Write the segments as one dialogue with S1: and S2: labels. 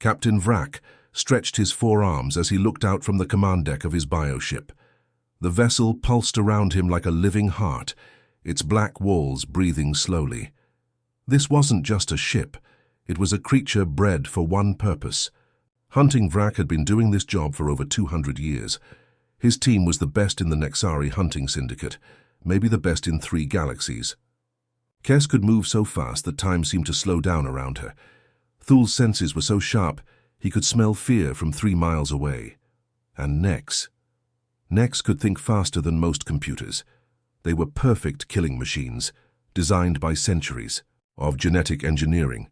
S1: Captain Vrak stretched his forearms as he looked out from the command deck of his bioship. The vessel pulsed around him like a living heart, its black walls breathing slowly. This wasn't just a ship. It was a creature bred for one purpose. Hunting Vrak had been doing this job for over 200 years. His team was the best in the Nexari hunting syndicate, maybe the best in 3 galaxies. Kes could move so fast that time seemed to slow down around her. Thul's senses were so sharp, he could smell fear from 3 miles away. And Nex could think faster than most computers. They were perfect killing machines, designed by centuries of genetic engineering.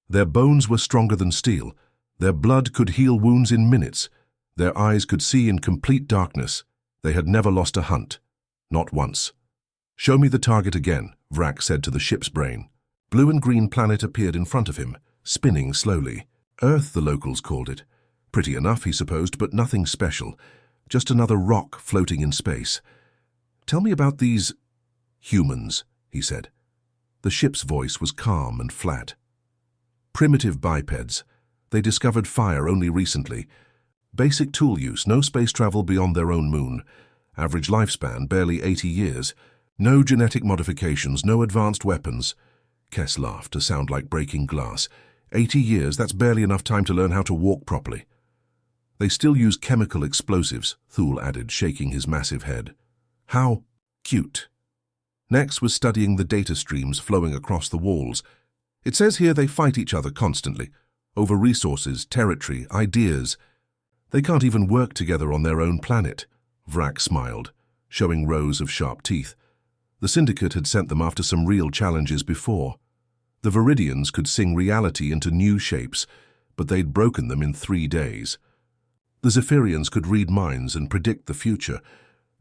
S1: Their bones were stronger than steel. Their blood could heal wounds in minutes. Their eyes could see in complete darkness. They had never lost a hunt. Not once. "Show me the target again," Vrak said to the ship's brain. Blue and green planet appeared in front of him, spinning slowly. Earth, the locals called it. Pretty enough, he supposed, but nothing special. Just another rock floating in space. "Tell me about these humans," he said. The ship's voice was calm and flat. "Primitive bipeds. They discovered fire only recently. Basic tool use, no space travel beyond their own moon. Average lifespan, barely 80 years. No genetic modifications, no advanced weapons." Kes laughed to sound like breaking glass. 80 years, that's barely enough time to learn how to walk properly. "They still use chemical explosives," Thul added, shaking his massive head. "How cute." Nex was studying the data streams flowing across the walls. "It says here they fight each other constantly, over resources, territory, ideas. They can't even work together on their own planet." Vrak smiled, showing rows of sharp teeth. The Syndicate had sent them after some real challenges before. The Viridians could sing reality into new shapes, but they'd broken them in 3 days. The Zephyrians could read minds and predict the future,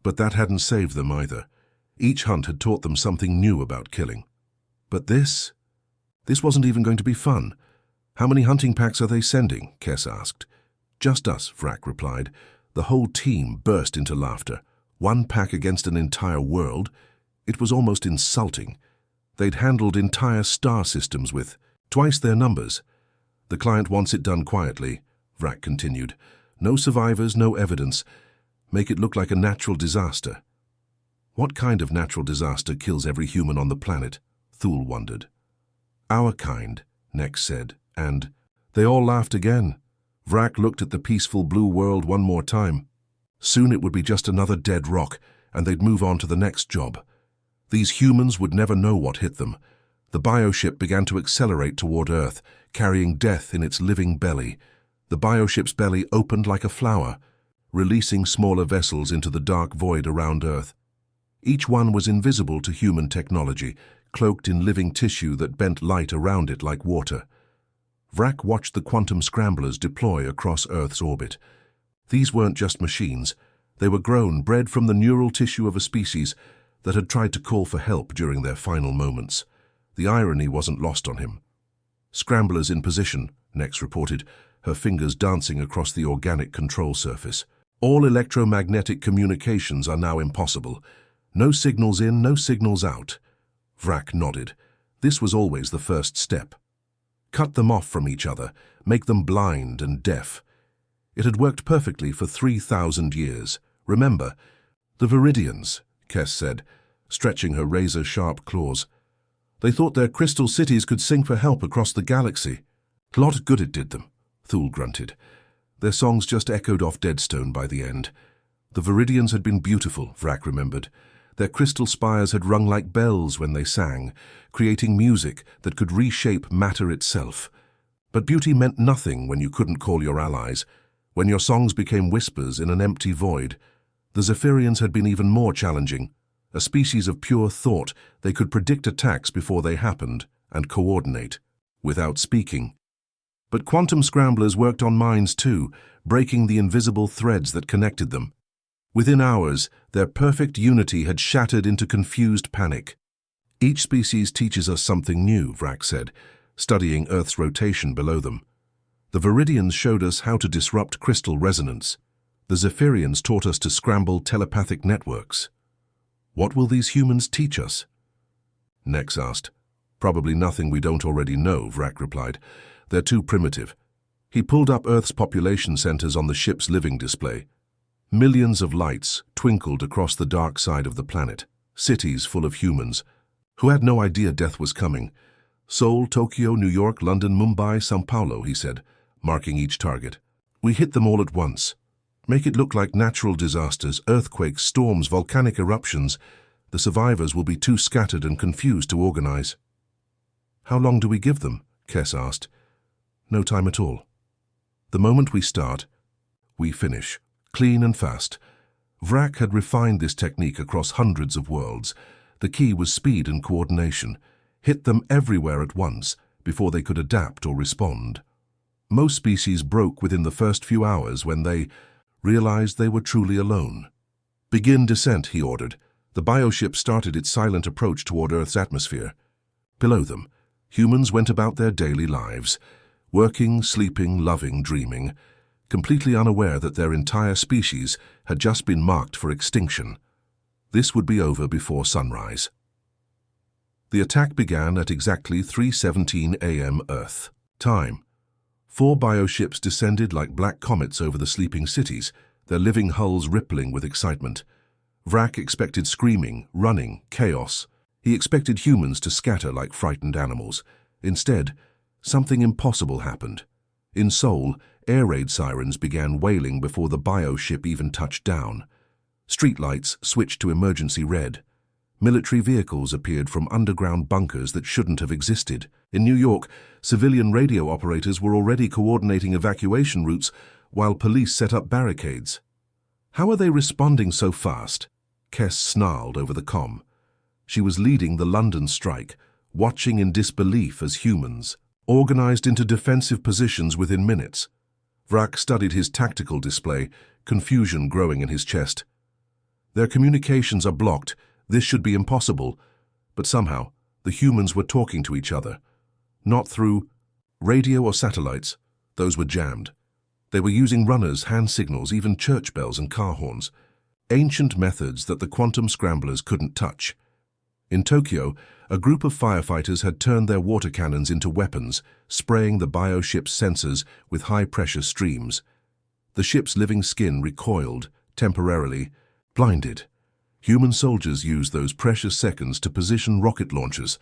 S1: but that hadn't saved them either. Each hunt had taught them something new about killing. But this wasn't even going to be fun. "How many hunting packs are they sending?" Kes asked. "Just us," Vrak replied. The whole team burst into laughter. 1 pack against an entire world? It was almost insulting. They'd handled entire star systems with twice their numbers. "The client wants it done quietly," Vrak continued. "No survivors, no evidence. Make it look like a natural disaster." "What kind of natural disaster kills every human on the planet?" Thul wondered. "Our kind," Nex said, and they all laughed again. Vrak looked at the peaceful blue world one more time. Soon it would be just another dead rock, and they'd move on to the next job. These humans would never know what hit them. The bioship began to accelerate toward Earth, carrying death in its living belly. The bioship's belly opened like a flower, releasing smaller vessels into the dark void around Earth. Each one was invisible to human technology, cloaked in living tissue that bent light around it like water. Vrak watched the quantum scramblers deploy across Earth's orbit. These weren't just machines. They were grown, bred from the neural tissue of a species that had tried to call for help during their final moments. The irony wasn't lost on him. "Scramblers in position," Nex reported, her fingers dancing across the organic control surface. "All electromagnetic communications are now impossible. No signals in, no signals out." Vrak nodded. This was always the first step. Cut them off from each other, make them blind and deaf. It had worked perfectly for 3,000 years. "Remember, the Viridians," Kes said, stretching her razor-sharp claws. "They thought their crystal cities could sing for help across the galaxy. A lot of good it did them," Thul grunted. Their songs just echoed off Deadstone by the end. The Viridians had been beautiful, Vrak remembered. Their crystal spires had rung like bells when they sang, creating music that could reshape matter itself. But beauty meant nothing when you couldn't call your allies, when your songs became whispers in an empty void. The Zephyrians had been even more challenging. A species of pure thought, they could predict attacks before they happened and coordinate, without speaking. But quantum scramblers worked on minds too, breaking the invisible threads that connected them. Within hours, their perfect unity had shattered into confused panic. "Each species teaches us something new," Vrak said, studying Earth's rotation below them. "The Viridians showed us how to disrupt crystal resonance. The Zephyrians taught us to scramble telepathic networks. What will these humans teach us?" Nex asked. "Probably nothing we don't already know," Vrak replied. "They're too primitive. He pulled up Earth's population centers on the ship's living display. Millions of lights twinkled across the dark side of the planet, cities full of humans who had no idea death was coming. Seoul, Tokyo, New York, London, Mumbai, São Paulo, he said, marking each target. We hit them all at once. Make it look like natural disasters, earthquakes, storms, volcanic eruptions. The survivors will be too scattered and confused to organize. How long do we give them? Kess asked. No time at all. The moment we start, we finish. Clean and fast. Vrak had refined this technique across hundreds of worlds. The key was speed and coordination. Hit them everywhere at once before they could adapt or respond. Most species broke within the first few hours when they realized they were truly alone. Begin descent, he ordered. The bioship started its silent approach toward Earth's atmosphere. Below them, humans went about their daily lives, working, sleeping, loving, dreaming, completely unaware that their entire species had just been marked for extinction. This would be over before sunrise. The attack began at exactly 3:17 a.m. Earth time. 4 bioships descended like black comets over the sleeping cities, their living hulls rippling with excitement. Vrak expected screaming, running, chaos. He expected humans to scatter like frightened animals. Instead, something impossible happened. In Seoul, air raid sirens began wailing before the bioship even touched down. Streetlights switched to emergency red. Military vehicles appeared from underground bunkers that shouldn't have existed. In New York, civilian radio operators were already coordinating evacuation routes while police set up barricades. How are they responding so fast? Kess snarled over the comm. She was leading the London strike, watching in disbelief as humans organized into defensive positions within minutes. Vrak studied his tactical display, confusion growing in his chest. Their communications are blocked. This should be impossible. But somehow, the humans were talking to each other. Not through radio or satellites. Those were jammed. They were using runners, hand signals, even church bells and car horns. Ancient methods that the quantum scramblers couldn't touch. In Tokyo, a group of firefighters had turned their water cannons into weapons, spraying the bioship's sensors with high-pressure streams. The ship's living skin recoiled, temporarily, blinded. Human soldiers used those precious seconds to position rocket launchers.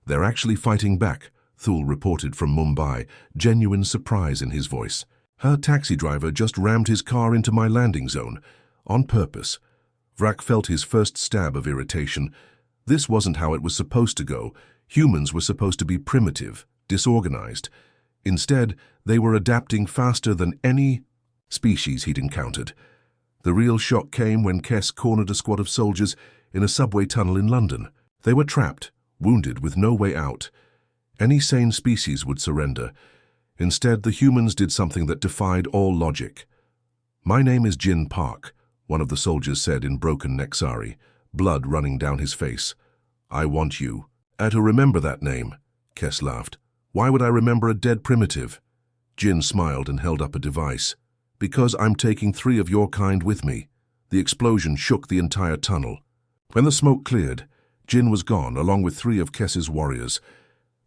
S1: They're actually fighting back, Thule reported from Mumbai, genuine surprise in his voice. Her taxi driver just rammed his car into my landing zone, on purpose. Vrak felt his first stab of irritation. This wasn't how it was supposed to go. Humans were supposed to be primitive, disorganized. Instead, they were adapting faster than any species he'd encountered. The real shock came when Kess cornered a squad of soldiers in a subway tunnel in London. They were trapped, wounded, with no way out. Any sane species would surrender. Instead, the humans did something that defied all logic. "My name is Jin Park," one of the soldiers said in broken Nexari, blood running down his face. "I want you to remember that name," Kess laughed. "Why would I remember a dead primitive?" Jin smiled and held up a device. "Because I'm taking 3 of your kind with me." The explosion shook the entire tunnel. When the smoke cleared, Jin was gone, along with 3 of Kess's warriors.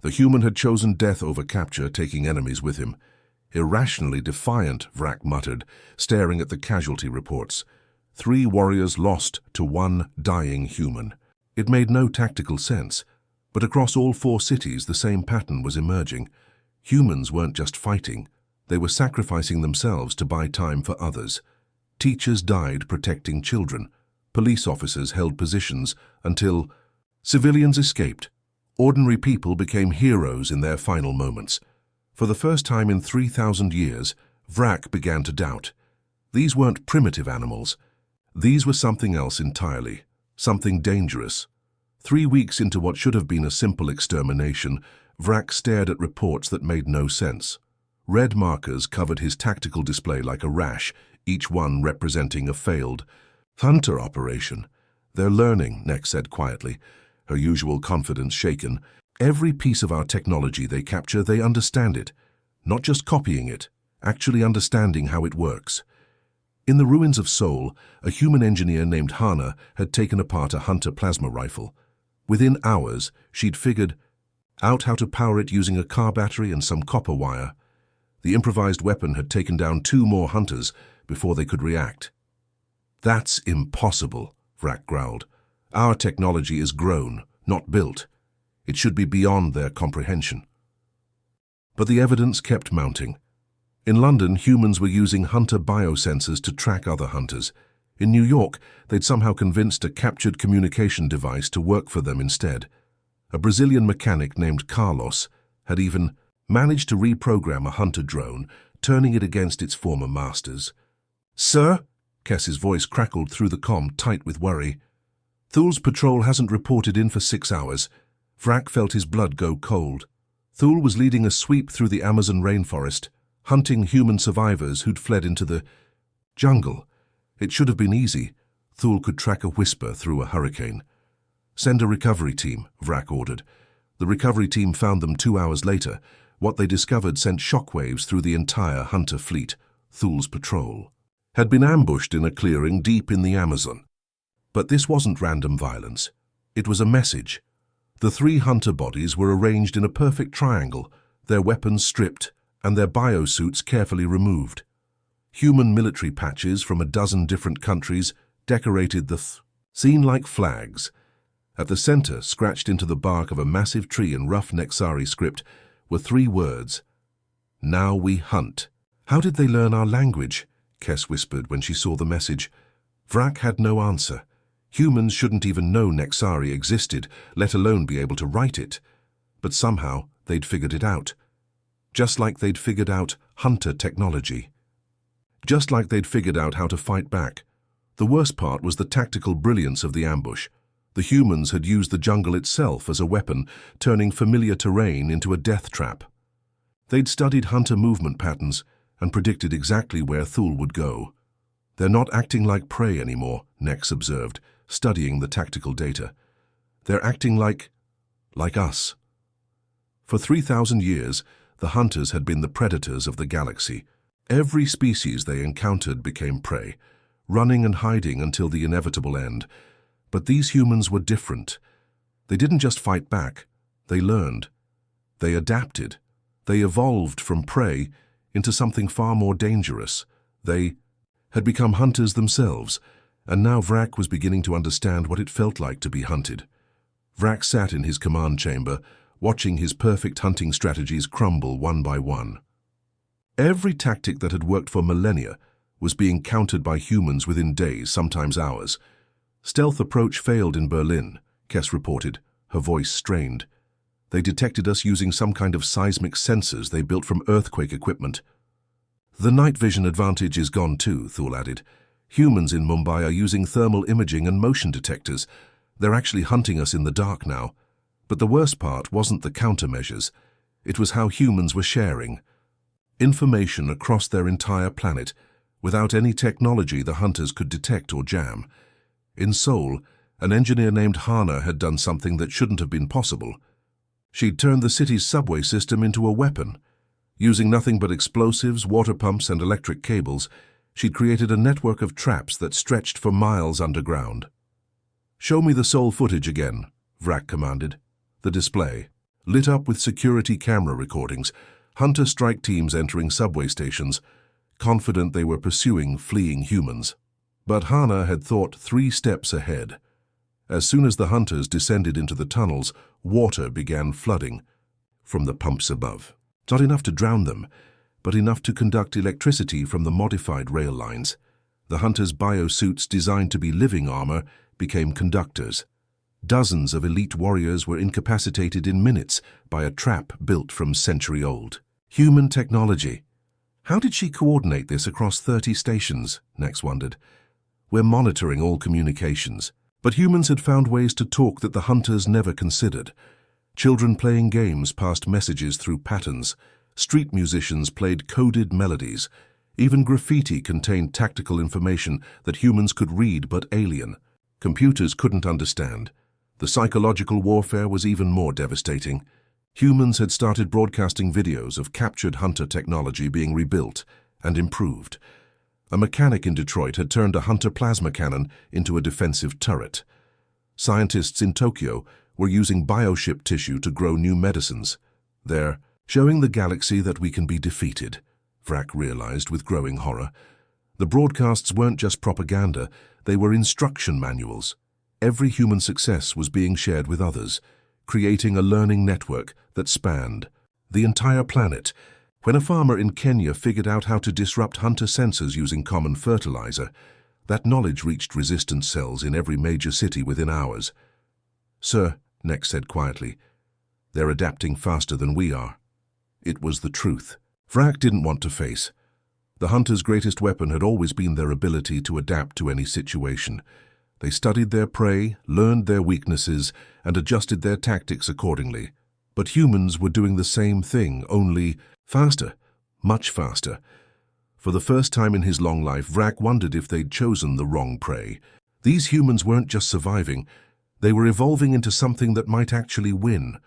S1: The human had chosen death over capture, taking enemies with him. "Irrationally defiant," Vrak muttered, staring at the casualty reports. 3 warriors lost to 1 dying human. It made no tactical sense, but across all 4 cities the same pattern was emerging. Humans weren't just fighting. They were sacrificing themselves to buy time for others. Teachers died protecting children. Police officers held positions until civilians escaped. Ordinary people became heroes in their final moments. For the first time in 3,000 years, Vrak began to doubt. These weren't primitive animals. These were something else entirely, something dangerous. 3 weeks into what should have been a simple extermination, Vrak stared at reports that made no sense. Red markers covered his tactical display like a rash, each one representing a failed hunter operation. "They're learning," Nex said quietly, her usual confidence shaken. "Every piece of our technology they capture, they understand it. Not just copying it, actually understanding how it works." In the ruins of Seoul, a human engineer named Hana had taken apart a hunter plasma rifle. Within hours, she'd figured out how to power it using a car battery and some copper wire. The improvised weapon had taken down 2 more hunters before they could react. "That's impossible," Vrak growled. "Our technology is grown, not built. It should be beyond their comprehension." But the evidence kept mounting. In London, humans were using hunter biosensors to track other hunters. In New York, they'd somehow convinced a captured communication device to work for them instead. A Brazilian mechanic named Carlos had even managed to reprogram a hunter drone, turning it against its former masters. "Sir?" Kess's voice crackled through the comm, tight with worry. "Thul's patrol hasn't reported in for 6 hours. Vrak felt his blood go cold. Thul was leading a sweep through the Amazon rainforest, hunting human survivors who'd fled into the jungle. It should have been easy. Thul could track a whisper through a hurricane. "Send a recovery team," Vrak ordered. The recovery team found them 2 hours later. What they discovered sent shockwaves through the entire hunter fleet. Thul's patrol had been ambushed in a clearing deep in the Amazon. But this wasn't random violence. It was a message. The 3 hunter bodies were arranged in a perfect triangle, their weapons stripped and their biosuits carefully removed. Human military patches from a dozen different countries decorated the scene like flags. At the center, scratched into the bark of a massive tree in rough Nexari script, were 3 words: "Now we hunt." "How did they learn our language?" Kess whispered when she saw the message. Vrak had no answer. Humans shouldn't even know Nexari existed, let alone be able to write it. But somehow they'd figured it out. Just like they'd figured out hunter technology. Just like they'd figured out how to fight back. The worst part was the tactical brilliance of the ambush. The humans had used the jungle itself as a weapon, turning familiar terrain into a death trap. They'd studied hunter movement patterns and predicted exactly where Thul would go. "They're not acting like prey anymore," Nex observed, studying the tactical data. "They're acting like us." For 3,000 years, the hunters had been the predators of the galaxy. Every species they encountered became prey, running and hiding until the inevitable end. But these humans were different. They didn't just fight back, they learned. They adapted. They evolved from prey into something far more dangerous. They had become hunters themselves, and now Vrak was beginning to understand what it felt like to be hunted. Vrak sat in his command chamber, watching his perfect hunting strategies crumble one by one. Every tactic that had worked for millennia was being countered by humans within days, sometimes hours. "Stealth approach failed in Berlin," Kess reported, her voice strained. "They detected us using some kind of seismic sensors they built from earthquake equipment." "The night vision advantage is gone too," Thul added. "Humans in Mumbai are using thermal imaging and motion detectors. They're actually hunting us in the dark now." But the worst part wasn't the countermeasures. It was how humans were sharing information across their entire planet, without any technology the hunters could detect or jam. In Seoul, an engineer named Hana had done something that shouldn't have been possible. She'd turned the city's subway system into a weapon. Using nothing but explosives, water pumps, and electric cables, she'd created a network of traps that stretched for miles underground. "Show me the Seoul footage again," Vrak commanded. The display, lit up with security camera recordings, hunter strike teams entering subway stations, confident they were pursuing fleeing humans. But Hana had thought 3 steps ahead. As soon as the hunters descended into the tunnels, water began flooding from the pumps above. Not enough to drown them, but enough to conduct electricity from the modified rail lines. The hunters' biosuits, designed to be living armor, became conductors. Dozens of elite warriors were incapacitated in minutes by a trap built from century-old human technology. How did she coordinate this across 30 stations? Nex wondered. "We're monitoring all communications." But humans had found ways to talk that the hunters never considered. Children playing games passed messages through patterns. Street musicians played coded melodies. Even graffiti contained tactical information that humans could read but alien. Computers couldn't understand. The psychological warfare was even more devastating. Humans had started broadcasting videos of captured hunter technology being rebuilt and improved. A mechanic in Detroit had turned a hunter plasma cannon into a defensive turret. Scientists in Tokyo were using bioship tissue to grow new medicines. They're showing the galaxy that we can be defeated, Vrak realized with growing horror. The broadcasts weren't just propaganda, they were instruction manuals. Every human success was being shared with others, creating a learning network that spanned the entire planet. When a farmer in Kenya figured out how to disrupt hunter sensors using common fertilizer, that knowledge reached resistance cells in every major city within hours. "Sir," Nex said quietly, "they're adapting faster than we are." It was the truth. Vrak didn't want to face. The hunter's greatest weapon had always been their ability to adapt to any situation. They studied their prey, learned their weaknesses, and adjusted their tactics accordingly. But humans were doing the same thing, only faster, much faster. For the first time in his long life, Vrak wondered if they'd chosen the wrong prey. These humans weren't just surviving, they were evolving into something that might actually win.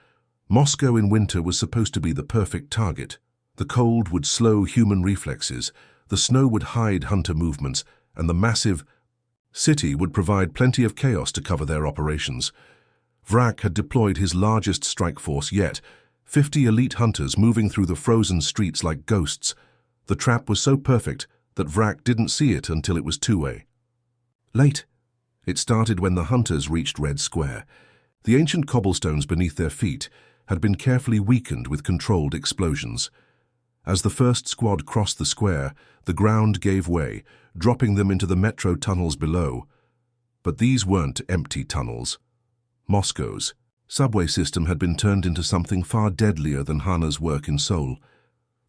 S1: Moscow in winter was supposed to be the perfect target. The cold would slow human reflexes, the snow would hide hunter movements, and the massive city would provide plenty of chaos to cover their operations. Vrak had deployed his largest strike force yet, 50 elite hunters moving through the frozen streets like ghosts. The trap was so perfect that Vrak didn't see it until it was two-way. Late. It started when the hunters reached Red Square. The ancient cobblestones beneath their feet had been carefully weakened with controlled explosions. As the first squad crossed the square, the ground gave way, dropping them into the metro tunnels below. But these weren't empty tunnels. Moscow's subway system had been turned into something far deadlier than Hana's work in Seoul.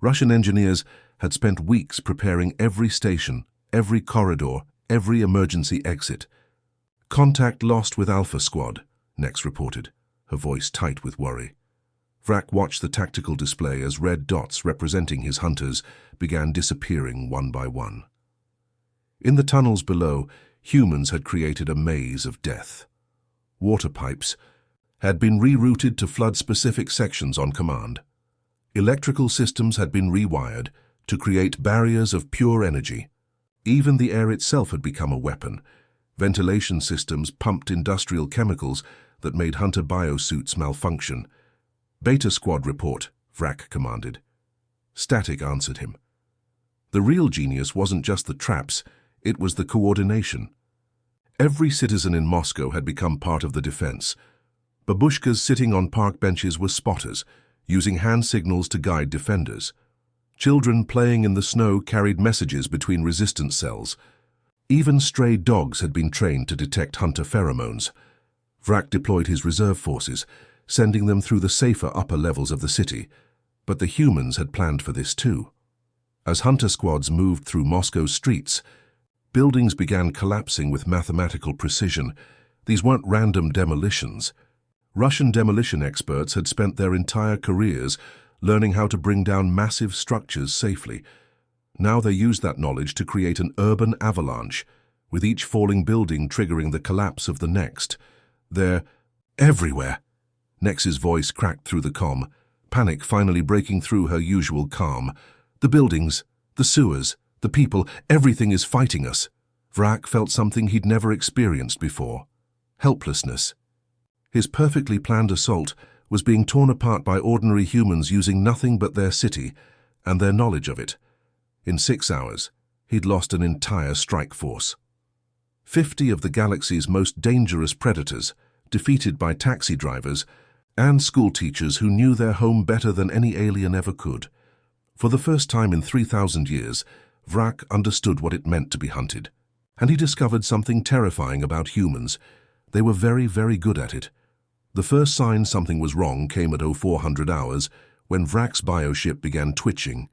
S1: Russian engineers had spent weeks preparing every station, every corridor, every emergency exit. "Contact lost with Alpha Squad," Nex reported, her voice tight with worry. Vrak watched the tactical display as red dots representing his hunters began disappearing one by one. In the tunnels below, humans had created a maze of death. Water pipes had been rerouted to flood specific sections on command. Electrical systems had been rewired to create barriers of pure energy. Even the air itself had become a weapon. Ventilation systems pumped industrial chemicals that made hunter biosuits malfunction. "Beta Squad report," Vrak commanded. Static answered him. The real genius wasn't just the traps, it was the coordination. Every citizen in Moscow had become part of the defense. Babushkas sitting on park benches were spotters, using hand signals to guide defenders. Children playing in the snow carried messages between resistance cells. Even stray dogs had been trained to detect hunter pheromones. Vrak deployed his reserve forces, sending them through the safer upper levels of the city. But the humans had planned for this too. As hunter squads moved through Moscow's streets, buildings began collapsing with mathematical precision. These weren't random demolitions. Russian demolition experts had spent their entire careers learning how to bring down massive structures safely. Now they used that knowledge to create an urban avalanche, with each falling building triggering the collapse of the next. "They're everywhere." Nex's voice cracked through the comm, panic finally breaking through her usual calm. "The buildings, the sewers, the people, everything is fighting us." Vrak felt something he'd never experienced before. Helplessness. His perfectly planned assault was being torn apart by ordinary humans using nothing but their city and their knowledge of it. In 6 hours, he'd lost an entire strike force. 50 of the galaxy's most dangerous predators, defeated by taxi drivers and school teachers who knew their home better than any alien ever could. For the first time in 3,000 years, Vrak understood what it meant to be hunted. And he discovered something terrifying about humans. They were very, very good at it. The first sign something was wrong came at 0400 hours, when Vrak's bioship began twitching.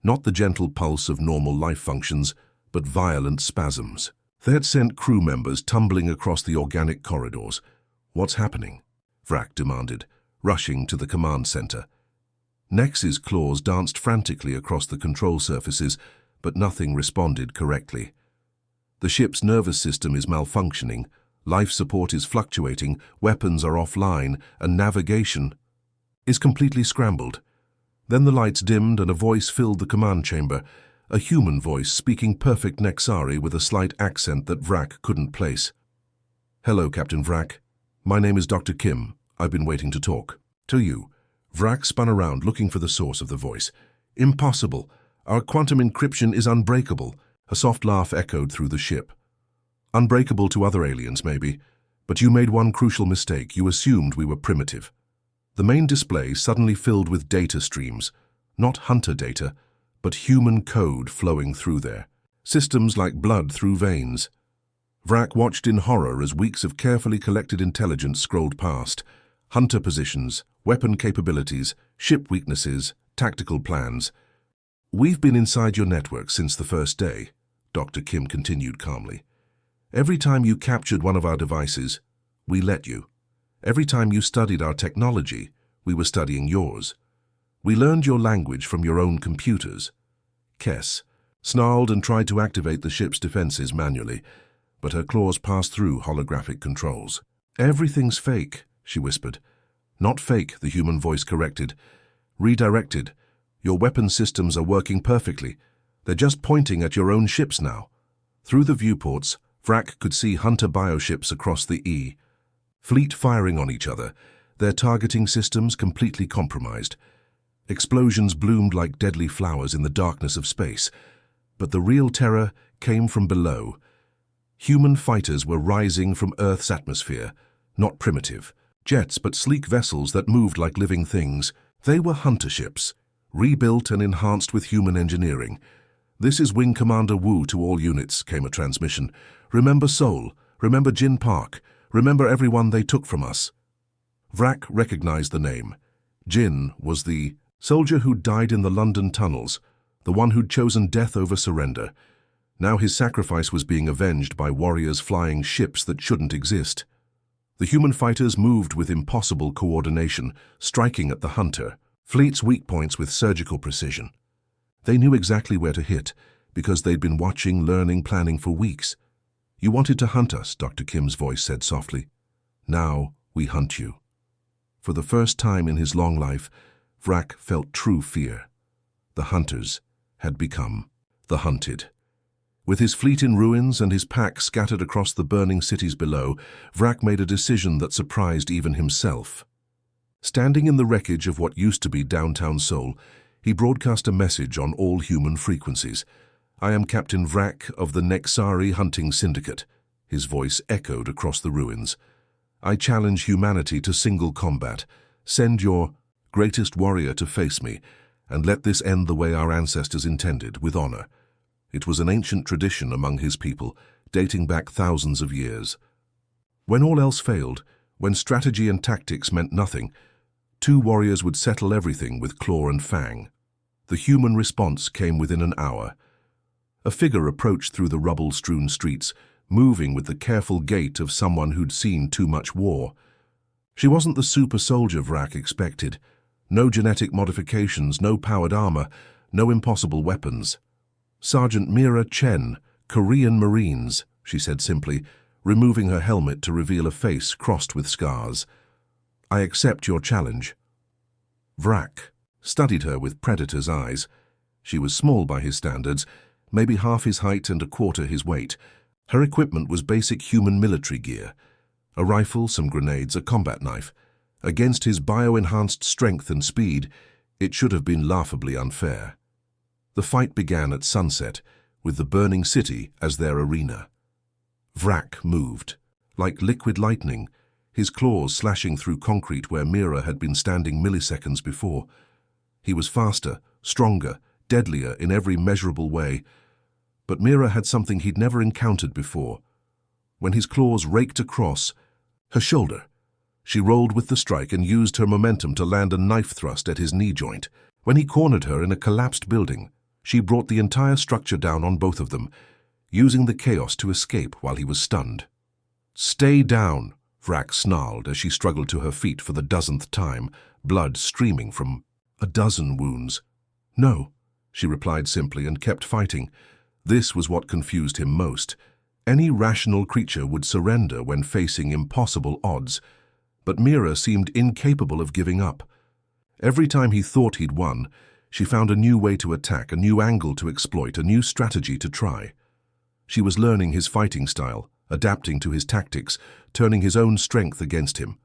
S1: Not the gentle pulse of normal life functions, but violent spasms. They had sent crew members tumbling across the organic corridors. "What's happening?" Vrak demanded, rushing to the command center. Nex's claws danced frantically across the control surfaces, but nothing responded correctly. "The ship's nervous system is malfunctioning, life support is fluctuating, weapons are offline, and navigation is completely scrambled." Then the lights dimmed and a voice filled the command chamber, a human voice speaking perfect Nexari with a slight accent that Vrak couldn't place. "Hello, Captain Vrak. My name is Dr. Kim. I've been waiting to talk to you." Vrak spun around looking for the source of the voice. "Impossible. Our quantum encryption is unbreakable, a soft laugh echoed through the ship. Unbreakable to other aliens, maybe, but you made one crucial mistake. You assumed we were primitive. The main display suddenly filled with data streams, not hunter data, but human code flowing through there. Systems like blood through veins. Vrak watched in horror as weeks of carefully collected intelligence scrolled past. Hunter positions, weapon capabilities, ship weaknesses, tactical plans. We've been inside your network since the first day, Dr. Kim continued calmly. Every time you captured one of our devices, we let you. Every time you studied our technology, we were studying yours. We learned your language from your own computers. Kess snarled and tried to activate the ship's defenses manually, but her claws passed through holographic controls. Everything's fake, she whispered. Not fake, the human voice corrected. Redirected. Your weapon systems are working perfectly. They're just pointing at your own ships now. Through the viewports, Vrak could see hunter bioships across the E. Fleet firing on each other, their targeting systems completely compromised. Explosions bloomed like deadly flowers in the darkness of space. But the real terror came from below. Human fighters were rising from Earth's atmosphere, not primitive. Jets, but sleek vessels that moved like living things. They were hunter ships, rebuilt and enhanced with human engineering. This is Wing Commander Wu to all units, came a transmission. Remember Seoul, remember Jin Park, remember everyone they took from us. Vrak recognized the name. Jin was the soldier who died in the London tunnels, the one who'd chosen death over surrender. Now his sacrifice was being avenged by warriors flying ships that shouldn't exist. The human fighters moved with impossible coordination, striking at the hunter, fleet's weak points with surgical precision. They knew exactly where to hit, because they'd been watching, learning, planning for weeks. You wanted to hunt us, Dr. Kim's voice said softly. Now we hunt you. For the first time in his long life, Vrak felt true fear. The hunters had become the hunted. With his fleet in ruins and his pack scattered across the burning cities below, Vrak made a decision that surprised even himself. Standing in the wreckage of what used to be downtown Seoul, he broadcast a message on all human frequencies. I am Captain Vrak of the Nexari Hunting Syndicate. His voice echoed across the ruins. I challenge humanity to single combat. Send your greatest warrior to face me, and let this end the way our ancestors intended, with honor. It was an ancient tradition among his people, dating back thousands of years. When all else failed, when strategy and tactics meant nothing, two warriors would settle everything with claw and fang. The human response came within an hour. A figure approached through the rubble-strewn streets, moving with the careful gait of someone who'd seen too much war. She wasn't the super soldier Vrak expected. No genetic modifications, no powered armor, no impossible weapons. Sergeant Mira Chen, Korean Marines, she said simply, removing her helmet to reveal a face crossed with scars. I accept your challenge. Vrak studied her with predator's eyes. She was small by his standards, maybe half his height and a quarter his weight. Her equipment was basic human military gear. A rifle, some grenades, a combat knife. Against his bio-enhanced strength and speed, it should have been laughably unfair. The fight began at sunset, with the burning city as their arena. Vrak moved, like liquid lightning, his claws slashing through concrete where Mira had been standing milliseconds before. He was faster, stronger, deadlier in every measurable way, but Mira had something he'd never encountered before. When his claws raked across her shoulder, she rolled with the strike and used her momentum to land a knife thrust at his knee joint. When he cornered her in a collapsed building, she brought the entire structure down on both of them, using the chaos to escape while he was stunned. Stay down, Vrak snarled as she struggled to her feet for the dozenth time, blood streaming from a dozen wounds. No, she replied simply and kept fighting. This was what confused him most. Any rational creature would surrender when facing impossible odds, but Mira seemed incapable of giving up. Every time he thought he'd won, she found a new way to attack, a new angle to exploit, a new strategy to try. She was learning his fighting style, adapting to his tactics, turning his own strength against him.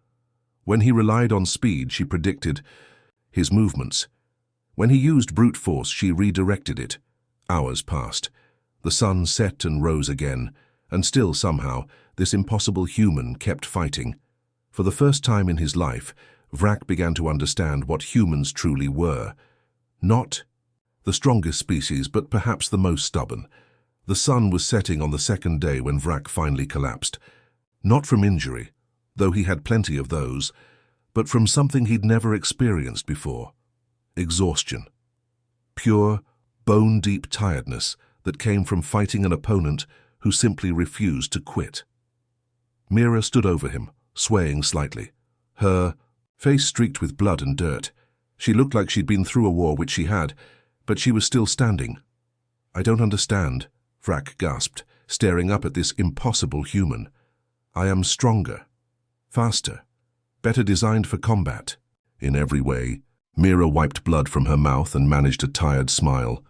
S1: When he relied on speed, she predicted his movements. When he used brute force, she redirected it. Hours passed. The sun set and rose again, and still somehow this impossible human kept fighting. For the first time in his life, Vrak began to understand what humans truly were. Not the strongest species, but perhaps the most stubborn. The sun was setting on the second day when Vrak finally collapsed. Not from injury, though he had plenty of those, but from something he'd never experienced before. Exhaustion. Pure, bone-deep tiredness that came from fighting an opponent who simply refused to quit. Mira stood over him, swaying slightly. Her face streaked with blood and dirt. She looked like she'd been through a war, which she had, but she was still standing. "I don't understand," Vrak gasped, staring up at this impossible human. "I am stronger, faster, better designed for combat." In every way, Mira wiped blood from her mouth and managed a tired smile.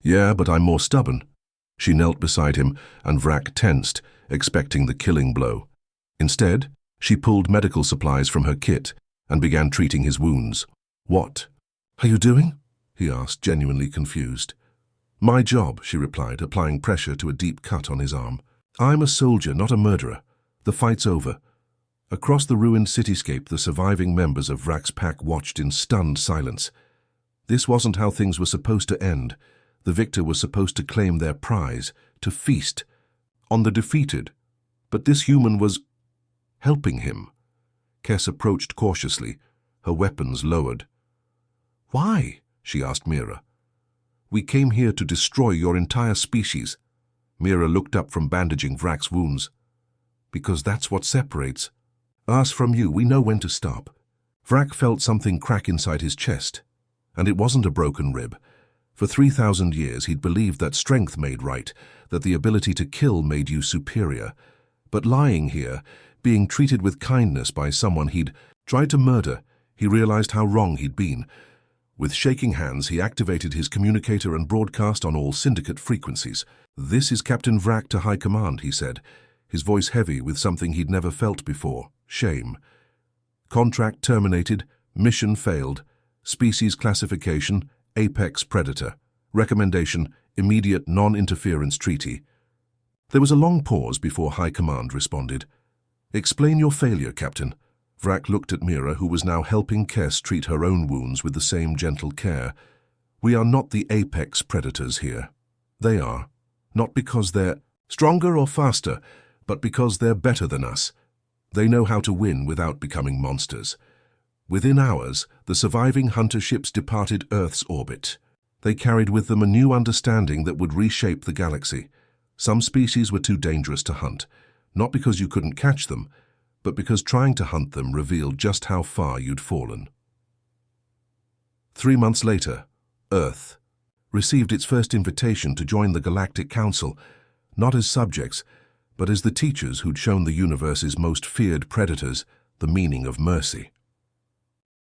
S1: "Yeah, but I'm more stubborn." She knelt beside him, and Vrak tensed, expecting the killing blow. Instead, she pulled medical supplies from her kit and began treating his wounds. "What are you doing?" he asked, genuinely confused. "My job," she replied, applying pressure to a deep cut on his arm. "I'm a soldier, not a murderer. The fight's over." Across the ruined cityscape, the surviving members of Vrak's pack watched in stunned silence. This wasn't how things were supposed to end. The victor was supposed to claim their prize, to feast on the defeated. But this human was helping him. Kess approached cautiously, her weapons lowered. "Why?" she asked Mira. "We came here to destroy your entire species." Mira looked up from bandaging Vrak's wounds. "Because that's what separates us from you. We know when to stop." Vrak felt something crack inside his chest, and it wasn't a broken rib. For 3,000 years he'd believed that strength made right, that the ability to kill made you superior. But lying here, being treated with kindness by someone he'd tried to murder, he realized how wrong he'd been. With shaking hands, he activated his communicator and broadcast on all syndicate frequencies. "This is Captain Vrak to High Command," he said, his voice heavy with something he'd never felt before, shame. "Contract terminated, mission failed, species classification, apex predator. Recommendation, immediate non-interference treaty." There was a long pause before High Command responded. "Explain your failure, Captain." Vrak looked at Mira, who was now helping Kess treat her own wounds with the same gentle care. "We are not the apex predators here. They are. Not because they're stronger or faster, but because they're better than us. They know how to win without becoming monsters." Within hours, the surviving hunter ships departed Earth's orbit. They carried with them a new understanding that would reshape the galaxy. Some species were too dangerous to hunt, not because you couldn't catch them, but because trying to hunt them revealed just how far you'd fallen. 3 months later, Earth received its first invitation to join the Galactic Council, not as subjects, but as the teachers who'd shown the universe's most feared predators the meaning of mercy.